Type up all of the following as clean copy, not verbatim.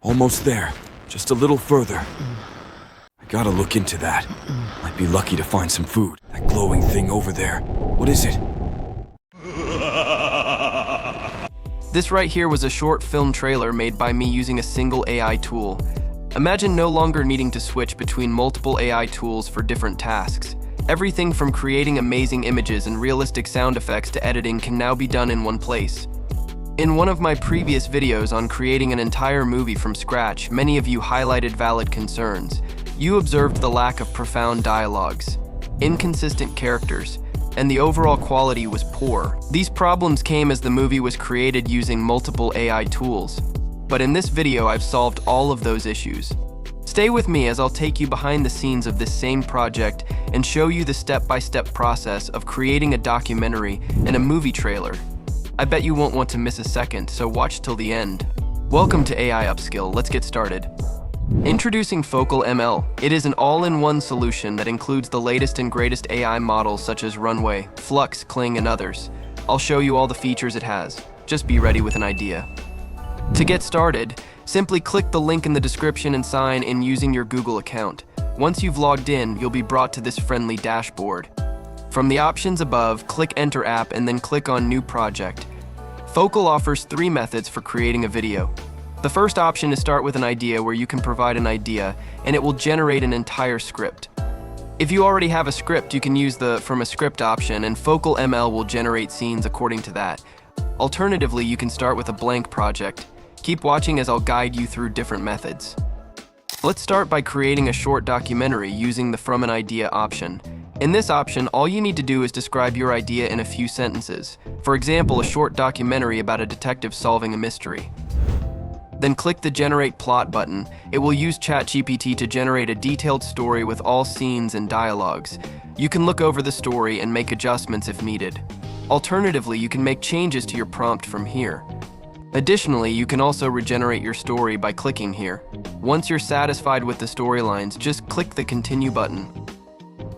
Almost there. Just a little further. I gotta look into that. Might be lucky to find some food. That glowing thing over there. What is it? This right here was a short film trailer made by me using a single AI tool. Imagine no longer needing to switch between multiple AI tools for different tasks. Everything from creating amazing images and realistic sound effects to editing can now be done in one place. In one of my previous videos on creating an entire movie from scratch, many of you highlighted valid concerns. You observed the lack of profound dialogues, inconsistent characters, and the overall quality was poor. These problems came as the movie was created using multiple AI tools. But in this video, I've solved all of those issues. Stay with me as I'll take you behind the scenes of this same project and show you the step-by-step process of creating a documentary and a movie trailer. I bet you won't want to miss a second, so watch till the end. Welcome to AI Upskill. Let's get started. Introducing FocalML. It is an all-in-one solution that includes the latest and greatest AI models such as Runway, Flux, Kling, and others. I'll show you all the features it has. Just be ready with an idea. To get started, simply click the link in the description and sign in using your Google account. Once you've logged in, you'll be brought to this friendly dashboard. From the options above, click Enter App and then click on New Project. Focal offers 3 methods for creating a video. The first option is start with an idea, where you can provide an idea and it will generate an entire script. If you already have a script, you can use the From a Script option and FocalML will generate scenes according to that. Alternatively, you can start with a blank project. Keep watching as I'll guide you through different methods. Let's start by creating a short documentary using the From an Idea option. In this option, all you need to do is describe your idea in a few sentences. For example, a short documentary about a detective solving a mystery. Then click the Generate Plot button. It will use ChatGPT to generate a detailed story with all scenes and dialogues. You can look over the story and make adjustments if needed. Alternatively, you can make changes to your prompt from here. Additionally, you can also regenerate your story by clicking here. Once you're satisfied with the storylines, just click the Continue button.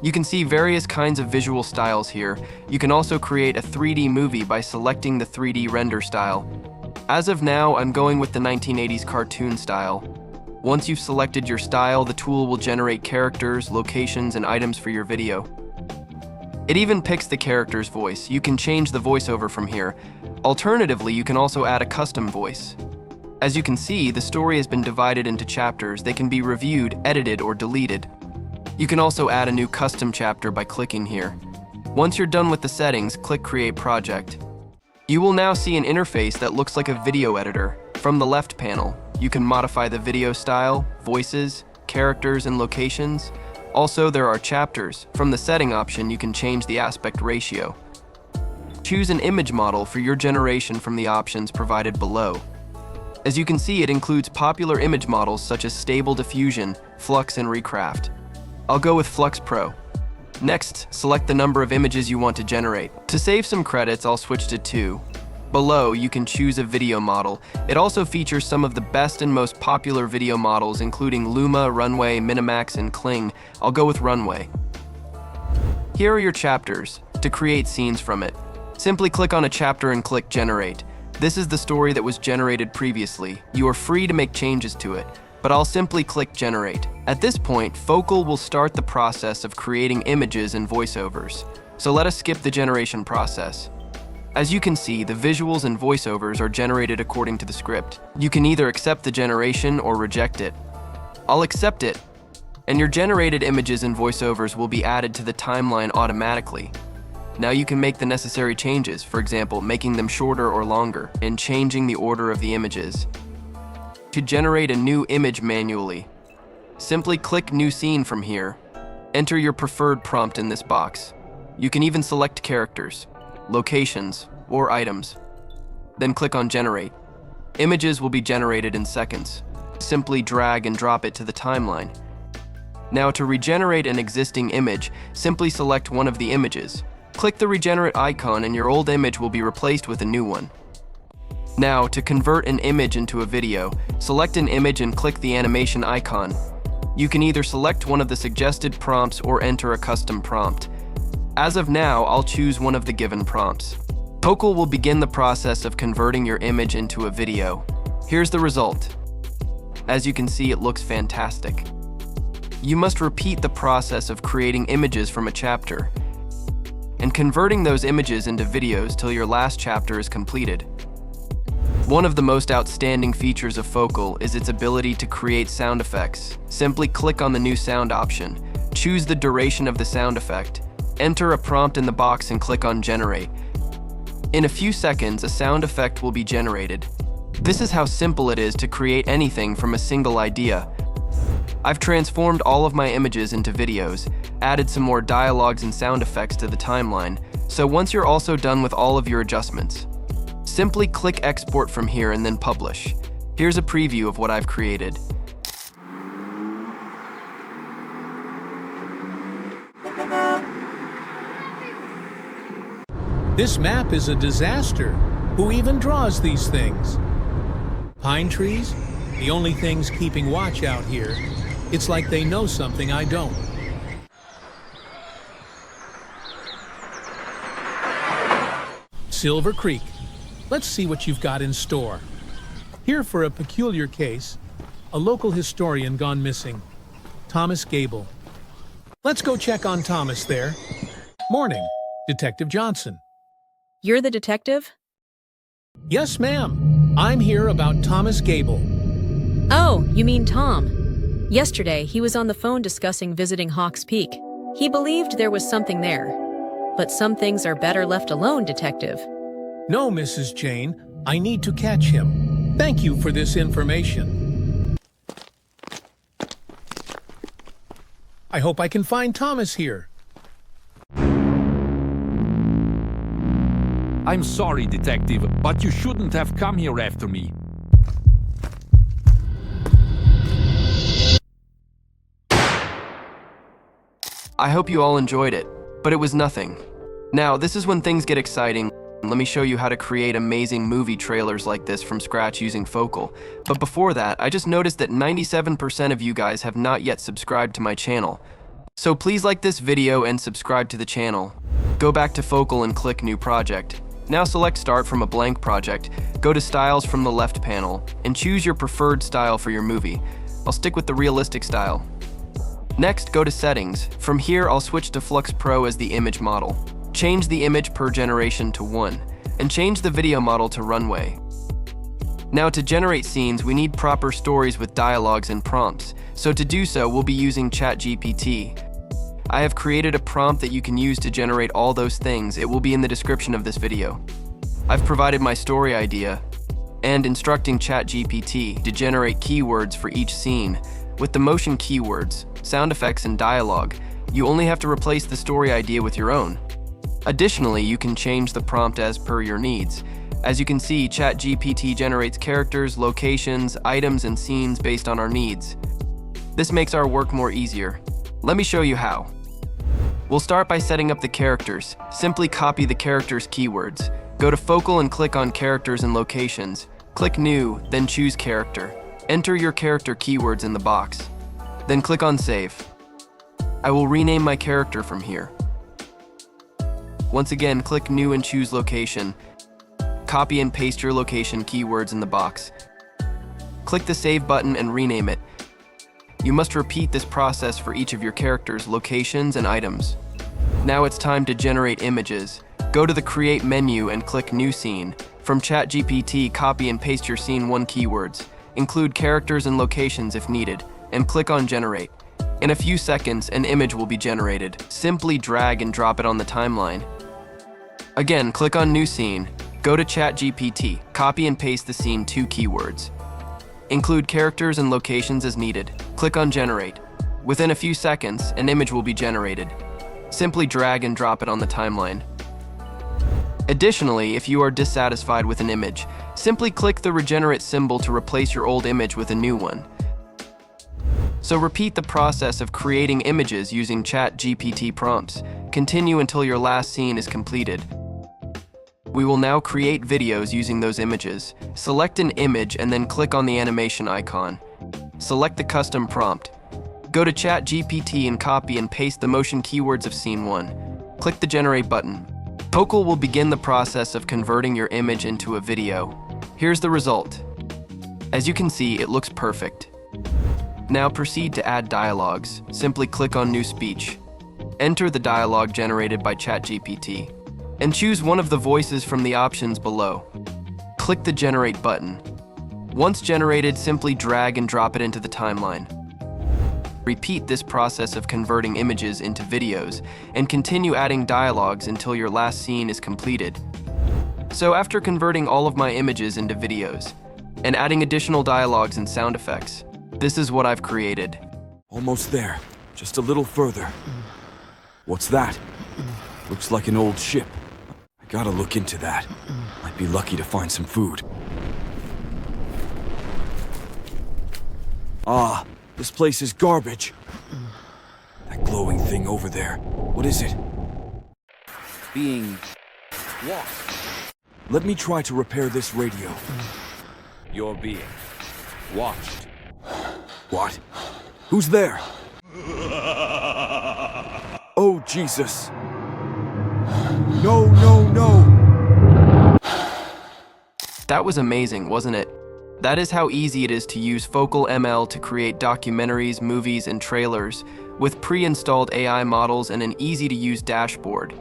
You can see various kinds of visual styles here. You can also create a 3D movie by selecting the 3D render style. As of now, I'm going with the 1980s cartoon style. Once you've selected your style, the tool will generate characters, locations, and items for your video. It even picks the character's voice. You can change the voiceover from here. Alternatively, you can also add a custom voice. As you can see, the story has been divided into chapters. They can be reviewed, edited, or deleted. You can also add a new custom chapter by clicking here. Once you're done with the settings, click Create Project. You will now see an interface that looks like a video editor. From the left panel, you can modify the video style, voices, characters, and locations. Also, there are chapters. From the setting option, you can change the aspect ratio. Choose an image model for your generation from the options provided below. As you can see, it includes popular image models such as Stable Diffusion, Flux, and Recraft. I'll go with Flux Pro. Next, select the number of images you want to generate. To save some credits, I'll switch to 2. Below, you can choose a video model. It also features some of the best and most popular video models, including Luma, Runway, Minimax, and Kling. I'll go with Runway. Here are your chapters. To create scenes from it, simply click on a chapter and click Generate. This is the story that was generated previously. You are free to make changes to it, but I'll simply click Generate. At this point, Focal will start the process of creating images and voiceovers. So let us skip the generation process. As you can see, the visuals and voiceovers are generated according to the script. You can either accept the generation or reject it. I'll accept it, and your generated images and voiceovers will be added to the timeline automatically. Now you can make the necessary changes, for example, making them shorter or longer, and changing the order of the images. To generate a new image manually, simply click New Scene from here. Enter your preferred prompt in this box. You can even select characters, locations, or items. Then click on Generate. Images will be generated in seconds. Simply drag and drop it to the timeline. Now to regenerate an existing image, simply select one of the images. Click the regenerate icon and your old image will be replaced with a new one. Now, to convert an image into a video, select an image and click the animation icon. You can either select one of the suggested prompts or enter a custom prompt. As of now, I'll choose one of the given prompts. Focal will begin the process of converting your image into a video. Here's the result. As you can see, it looks fantastic. You must repeat the process of creating images from a chapter and converting those images into videos till your last chapter is completed. One of the most outstanding features of Focal is its ability to create sound effects. Simply click on the new sound option, choose the duration of the sound effect, enter a prompt in the box and click on Generate. In a few seconds, a sound effect will be generated. This is how simple it is to create anything from a single idea. I've transformed all of my images into videos, added some more dialogues and sound effects to the timeline, so once you're also done with all of your adjustments, simply click Export from here and then Publish. Here's a preview of what I've created. This map is a disaster. Who even draws these things? Pine trees? The only things keeping watch out here. It's like they know something I don't. Silver Creek. Let's see what you've got in store. Here for a peculiar case, a local historian gone missing, Thomas Gable. Let's go check on Thomas there. Morning, Detective Johnson. You're the detective? Yes, ma'am. I'm here about Thomas Gable. Oh, you mean Tom. Yesterday, he was on the phone discussing visiting Hawks Peak. He believed there was something there. But some things are better left alone, Detective. No, Mrs. Jane. I need to catch him. Thank you for this information. I hope I can find Thomas here. I'm sorry, Detective, but you shouldn't have come here after me. I hope you all enjoyed it, but it was nothing. Now, this is when things get exciting. Let me show you how to create amazing movie trailers like this from scratch using Focal. But before that, I just noticed that 97% of you guys have not yet subscribed to my channel. So please like this video and subscribe to the channel. Go back to Focal and click New Project. Now select Start from a blank project, go to Styles from the left panel, and choose your preferred style for your movie. I'll stick with the realistic style. Next, go to Settings. From here, I'll switch to Flux Pro as the image model. Change the image per generation to 1, and change the video model to Runway. Now to generate scenes, we need proper stories with dialogues and prompts. So to do so, we'll be using ChatGPT. I have created a prompt that you can use to generate all those things. It will be in the description of this video. I've provided my story idea and instructing ChatGPT to generate keywords for each scene. With the motion keywords, sound effects, and dialogue, you only have to replace the story idea with your own. Additionally, you can change the prompt as per your needs. As you can see, ChatGPT generates characters, locations, items, and scenes based on our needs. This makes our work more easier. Let me show you how. We'll start by setting up the characters. Simply copy the characters' keywords. Go to Focal and click on Characters and Locations. Click New, then choose Character. Enter your character keywords in the box. Then click on Save. I will rename my character from here. Once again, click New and choose Location. Copy and paste your location keywords in the box. Click the Save button and rename it. You must repeat this process for each of your characters, locations, and items. Now it's time to generate images. Go to the Create menu and click New Scene. From ChatGPT, copy and paste your Scene 1 keywords. Include characters and locations if needed, and click on Generate. In a few seconds, an image will be generated. Simply drag and drop it on the timeline. Again, click on New Scene. Go to ChatGPT, copy and paste the Scene 2 keywords. Include characters and locations as needed. Click on Generate. Within a few seconds, an image will be generated. Simply drag and drop it on the timeline. Additionally, if you are dissatisfied with an image, simply click the regenerate symbol to replace your old image with a new one. So repeat the process of creating images using ChatGPT prompts. Continue until your last scene is completed. We will now create videos using those images. Select an image and then click on the animation icon. Select the custom prompt. Go to ChatGPT and copy and paste the motion keywords of Scene 1. Click the Generate button. Focal will begin the process of converting your image into a video. Here's the result. As you can see, it looks perfect. Now proceed to add dialogues. Simply click on New Speech. Enter the dialogue generated by ChatGPT, and choose one of the voices from the options below. Click the Generate button. Once generated, simply drag and drop it into the timeline. Repeat this process of converting images into videos, and continue adding dialogues until your last scene is completed. So after converting all of my images into videos, and adding additional dialogues and sound effects, this is what I've created. Almost there. Just a little further. What's that? Looks like an old ship. I gotta look into that. Might be lucky to find some food. Ah, this place is garbage. That glowing thing over there. What is it? Being watched. Let me try to repair this radio. You're being watched. What? Who's there? Oh, Jesus. No, no, no! That was amazing, wasn't it? That is how easy it is to use FocalML to create documentaries, movies, and trailers with pre-installed AI models and an easy-to-use dashboard.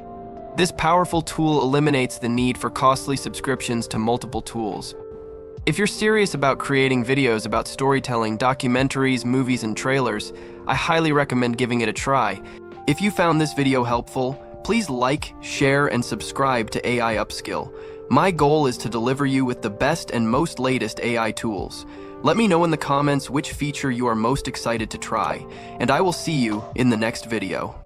This powerful tool eliminates the need for costly subscriptions to multiple tools. If you're serious about creating videos about storytelling, documentaries, movies, and trailers, I highly recommend giving it a try. If you found this video helpful, please like, share, and subscribe to AI Upskill. My goal is to deliver you with the best and most latest AI tools. Let me know in the comments which feature you are most excited to try, and I will see you in the next video.